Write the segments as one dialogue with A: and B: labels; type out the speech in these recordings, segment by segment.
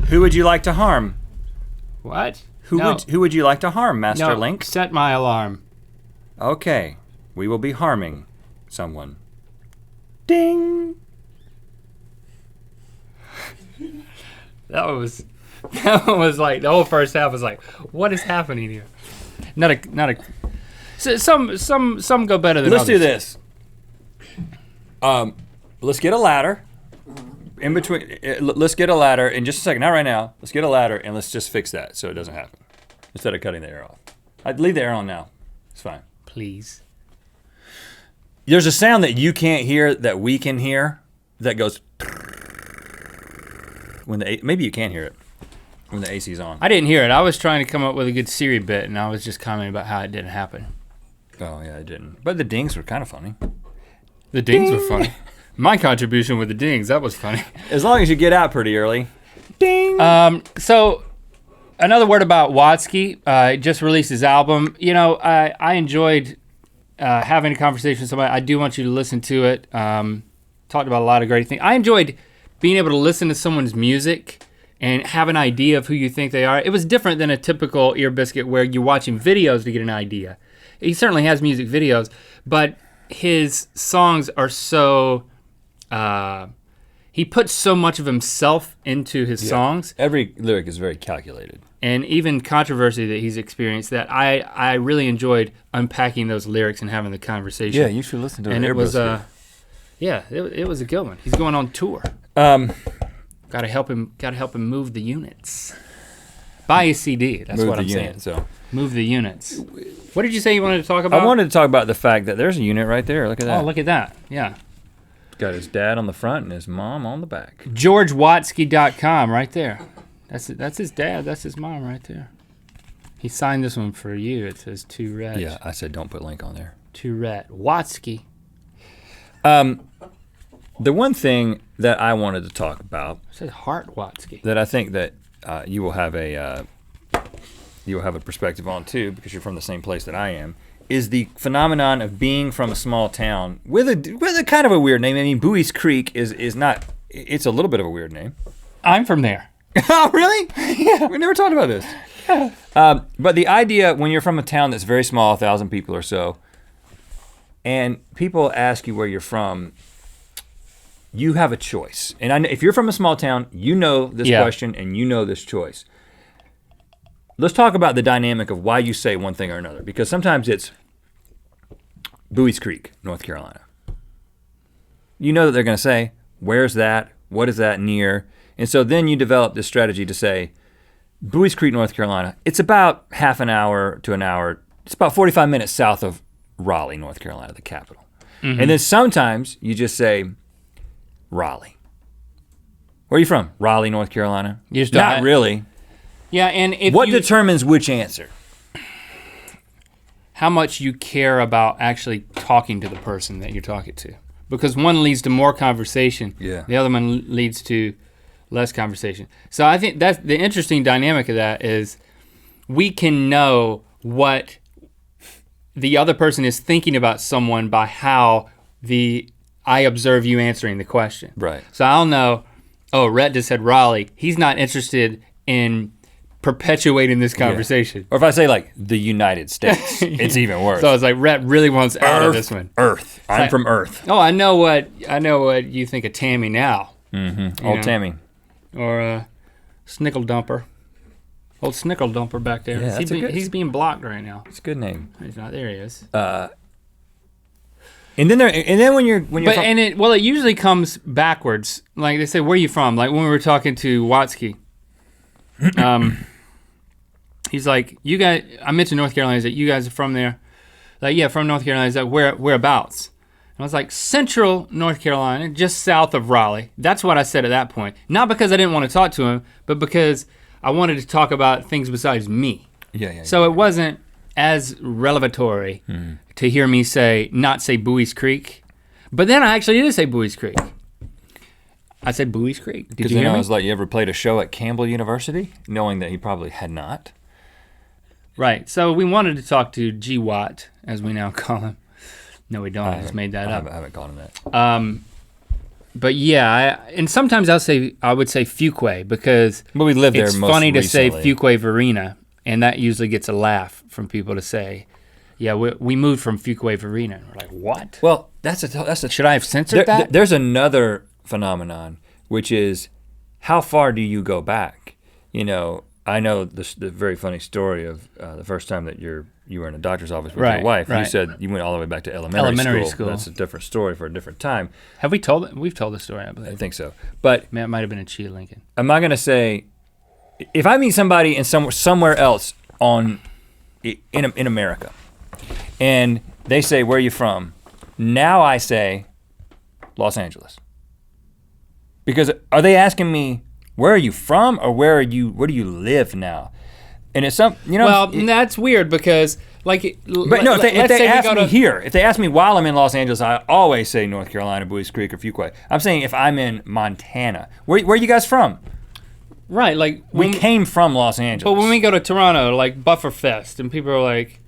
A: Who would you like to harm?
B: What?
A: Who would you like to harm, Master
B: No,
A: Link?
B: set my alarm.
A: Okay, we will be harming someone. Ding!
B: That was like, the whole first half was like, what is happening here? Not a, so some go better than
A: Let's
B: others.
A: do this. Let's get a ladder. In between, let's get a ladder in just a second, not right now. Let's get a ladder and let's just fix that so it doesn't happen. Instead of cutting the air off. I'd leave the air on now, it's fine.
B: Please.
A: There's a sound that you can't hear that we can hear that goes when maybe you can hear it when the AC's on.
B: I didn't hear it. I was trying to come up with a good Siri bit and I was just commenting about how it didn't happen.
A: Oh yeah, it didn't. But the dings were kind of funny.
B: The dings were funny. My contribution with the dings, that was funny.
A: As long as you get out pretty early. Ding!
B: So another word about Watsky, just released his album. You know, I enjoyed having a conversation with somebody. I do want you to listen to it. Talked about a lot of great things. I enjoyed being able to listen to someone's music and have an idea of who you think they are. It was different than a typical Ear Biscuit where you're watching videos to get an idea. He certainly has music videos, but his songs are so, he puts so much of himself into his songs.
A: Every lyric is very calculated.
B: And even controversy that he's experienced that I really enjoyed unpacking those lyrics and having the conversation.
A: Yeah, you should listen to it.
B: And it was, it was a good one. He's going on tour. Gotta help him move the units. Buy a CD, that's what I'm saying.
A: So.
B: Move the units. What did you say you wanted to talk about?
A: I wanted to talk about the fact that there's a unit right there. Look at that.
B: Oh, look at that. Yeah.
A: Got his dad on the front and his mom on the back.
B: GeorgeWatsky.com right there. That's his dad. That's his mom right there. He signed this one for you. It says to Rhett.
A: Yeah, I said don't put link on there.
B: To Rhett. Watsky.
A: The one thing that I wanted to talk about.
B: It says Hart Watsky.
A: That I think that you will have a perspective on too, because you're from the same place that I am, is the phenomenon of being from a small town with a kind of a weird name. I mean, Bowie's Creek is not. It's a little bit of a weird name.
B: I'm from there.
A: Oh, really? Yeah. We never talked about this. But the idea when you're from a town that's very small, 1,000 people or so, and people ask you where you're from, you have a choice. And if you're from a small town, you know this question and you know this choice. Let's talk about the dynamic of why you say one thing or another, because sometimes it's Bowie's Creek, North Carolina. You know that they're gonna say, where's that? What is that near? And so then you develop this strategy to say, Bowie's Creek, North Carolina, it's about half an hour to an hour, it's about 45 minutes south of Raleigh, North Carolina, the capital. Mm-hmm. And then sometimes you just say, Raleigh. Where are you from? Raleigh, North Carolina?
B: You just
A: Not really.
B: Yeah, and if
A: what determines which answer?
B: How much you care about actually talking to the person that you're talking to. Because one leads to more conversation.
A: Yeah.
B: The other one leads to less conversation. So I think that's the interesting dynamic of that is we can know what the other person is thinking about someone by how I observe you answering the question.
A: Right.
B: So I'll know, oh, Rhett just said Raleigh. He's not interested in perpetuating this conversation.
A: Yeah. Or if I say like the United States, it's even worse.
B: So it's like Rhett really wants out of this one.
A: Earth. I'm from Earth.
B: Oh, I know what you think of Tammy now.
A: Mm-hmm. Old Tammy.
B: Or Snickle Dumper. Old Snickle Dumper back there.
A: Yeah,
B: he's being blocked right now.
A: It's a good name.
B: He's not there. He is.
A: And then when you're
B: it usually comes backwards. Like they say, where are you from? Like when we were talking to Watsky. He's like, you guys, I mentioned North Carolina, he's like, you guys are from there? Like, yeah, from North Carolina. He's like, whereabouts? And I was like, Central North Carolina, just south of Raleigh. That's what I said at that point. Not because I didn't want to talk to him, but because I wanted to talk about things besides me.
A: Yeah.
B: So it wasn't as revelatory to hear me not say Bowie's Creek. But then I actually did say Bowie's Creek. I said Bowie's Creek. Did you hear me?
A: I was like, you ever played a show at Campbell University? Knowing that he probably had not.
B: Right, so we wanted to talk to G. Watt, as we now call him. No, we don't, I just made that up.
A: I haven't called him that.
B: But yeah, and sometimes I would say Fuquay because
A: But we lived there
B: it's
A: most
B: funny to say
A: recently.
B: Fuquay Varina, and that usually gets a laugh from people to say, yeah, we moved from Fuquay Varina. And we're like, what?
A: Well, that's a.
B: Should I have censored that?
A: There's another phenomenon, which is how far do you go back? You know, I know the very funny story of the first time that you were in a doctor's office with your wife.
B: Right.
A: You said you went all the way back to elementary
B: school.
A: That's a different story for a different time.
B: Have we told it? We've told the story, I believe.
A: I think so. But
B: Man, it might have been a Chia Lincoln.
A: am I going to say, if I meet somebody in somewhere else in America, and they say, where are you from? Now I say, Los Angeles. Because are they asking me, where are you from, or where do you live now? And it's
B: Well, that's weird because like.
A: But no, if they ask me here, if they ask me while I'm in Los Angeles, I always say North Carolina, Buies Creek, or Fuquay. I'm saying if I'm in Montana, where are you guys from?
B: Right, like
A: We came from Los Angeles.
B: But when we go to Toronto, like Bufferfest, and people are like,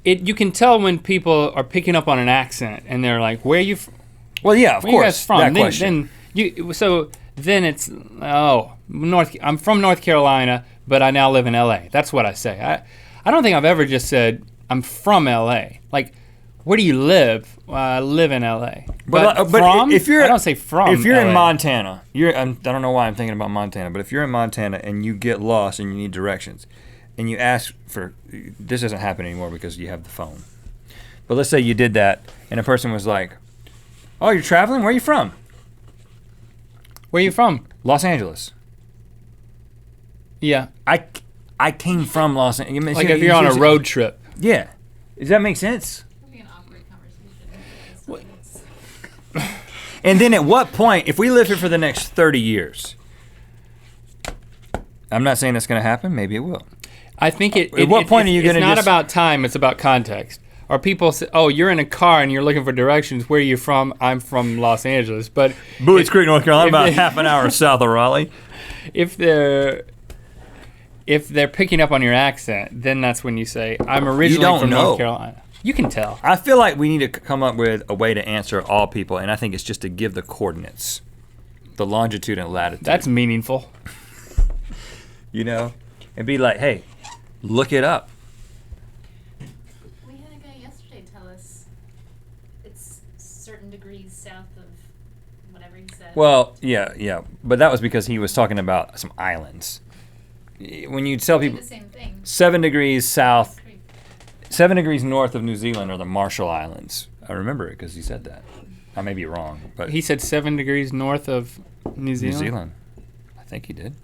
B: you can tell when people are picking up on an accent, and they're like, "Where are you?"
A: Well, yeah, of
B: Where
A: course.
B: you guys from?
A: That question.
B: Then it's I'm from North Carolina, but I now live in L.A. That's what I say. I don't think I've ever just said I'm from L.A. Like, where do you live? I live in L.A. But from?
A: if you're,
B: I don't say from.
A: If you're
B: LA.
A: in Montana, I don't know why I'm thinking about Montana, but if you're in Montana and you get lost and you need directions, and you ask for, this doesn't happen anymore because you have the phone. But let's say you did that, and a person was like, "Oh, you're traveling? Where are you from?"
B: Where are you from?
A: Los Angeles.
B: Yeah.
A: I came from Los Angeles.
B: Like if you're on a road trip.
A: Yeah. Does that make sense?
C: It'll be an awkward conversation.
A: And then at what point, if we live here for the next 30 years, I'm not saying that's going to happen. Maybe it will.
B: I think at
A: what point are you going to
B: It's not about time, it's about context. Or people say, oh, you're in a car and you're looking for directions. Where are you from? I'm from Los Angeles. But
A: Buies Creek, North Carolina, about half an hour south of Raleigh.
B: If they're picking up on your accent, then that's when you say, I'm originally from North Carolina. You can tell.
A: I feel like we need to come up with a way to answer all people, and I think it's just to give the coordinates, the longitude and latitude.
B: That's meaningful.
A: You know? And be like, hey, look it up.
C: We had a guy yesterday tell us it's certain degrees south of whatever he said.
A: Well, yeah. But that was because he was talking about some islands. When you tell people
C: the same thing.
A: 7 degrees south,
C: Creek.
A: 7 degrees north of New Zealand are the Marshall Islands. I remember it because he said that. I may be wrong, but
B: He said 7 degrees north of New Zealand?
A: New Zealand. I think he did.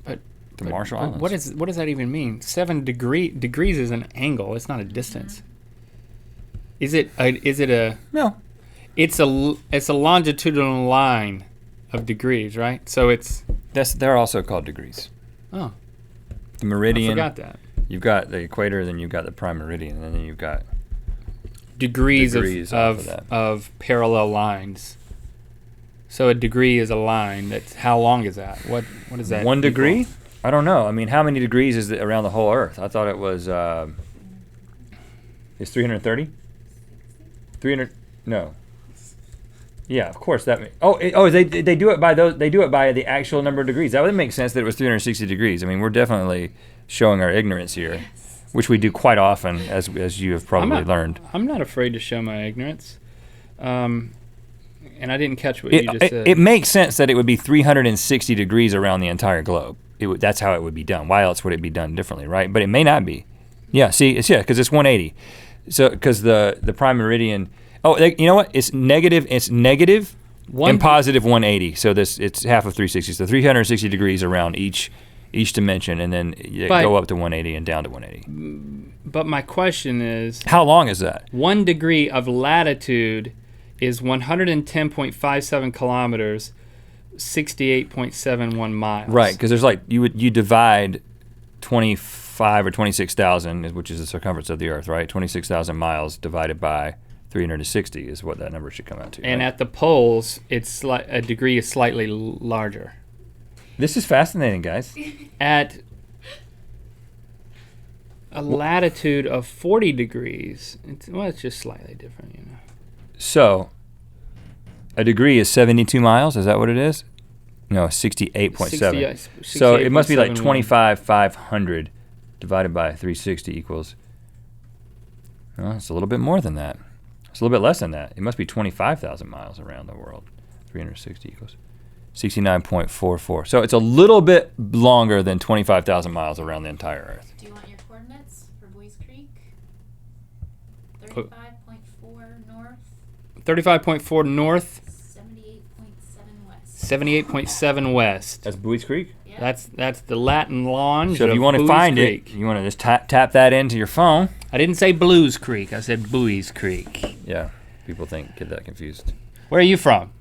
B: But
A: The Marshall Islands.
B: What does that even mean? 7 degrees is an angle. It's not a distance. Is it a
A: No.
B: It's a longitudinal line of degrees, right? So it's
A: They're also called degrees.
B: oh,
A: The meridian.
B: I forgot that.
A: You've got the equator, then you've got the prime meridian, and then you've got
B: Degrees
A: off of that.
B: of parallel lines. So a degree is a line. That's how long is that? What is that?
A: 1 degree?
B: equal?
A: I don't know. I mean, how many degrees is it around the whole Earth? I thought it was. It's 330. 300. No. Yeah, of course that. They do it by those. They do it by the actual number of degrees. That would make sense that it was 360 degrees. I mean, we're definitely showing our ignorance here, which we do quite often, as you have probably learned.
B: I'm not afraid to show my ignorance. And I didn't catch what you just said.
A: It makes sense that it would be 360 degrees around the entire globe. That's how it would be done. Why else would it be done differently, right? But it may not be. Yeah, see, because it's 180. So because the prime meridian. Oh, you know what? It's negative. It's negative and positive 180. So it's half of 360. So 360 degrees around each dimension, and then go up to 180 and down to 180.
B: But my question is,
A: how long is that?
B: 1 degree of latitude is 110.57 kilometers, 68.71 miles.
A: Right, because there's you divide 25 or 26,000, which is the circumference of the Earth, right? 26,000 miles divided by 360 is what that number should come out to.
B: And
A: right?
B: at the poles, a degree is slightly larger.
A: This is fascinating, guys.
B: At a latitude of 40 degrees, it's just slightly different, you know.
A: So, A degree is 72 miles, is that what it is? No, 68.7. So it must be like 25,500 divided by 360 equals, well, it's a little bit more than that. It's a little bit less than that. It must be 25,000 miles around the world. 360 equals 69.44. So it's a little bit longer than 25,000 miles around the entire Earth.
C: Do you want your coordinates for Buies Creek? 35.4 north.
B: 35.4 north.
C: 78.7 west.
B: 78.7 west.
A: That's Buies Creek?
C: Yeah.
B: That's the Latin Launge.
A: So if you want to find it, you want to just tap that into your phone.
B: I didn't say Blues Creek. I said Buies Creek.
A: Yeah, people get that confused.
B: Where are you from?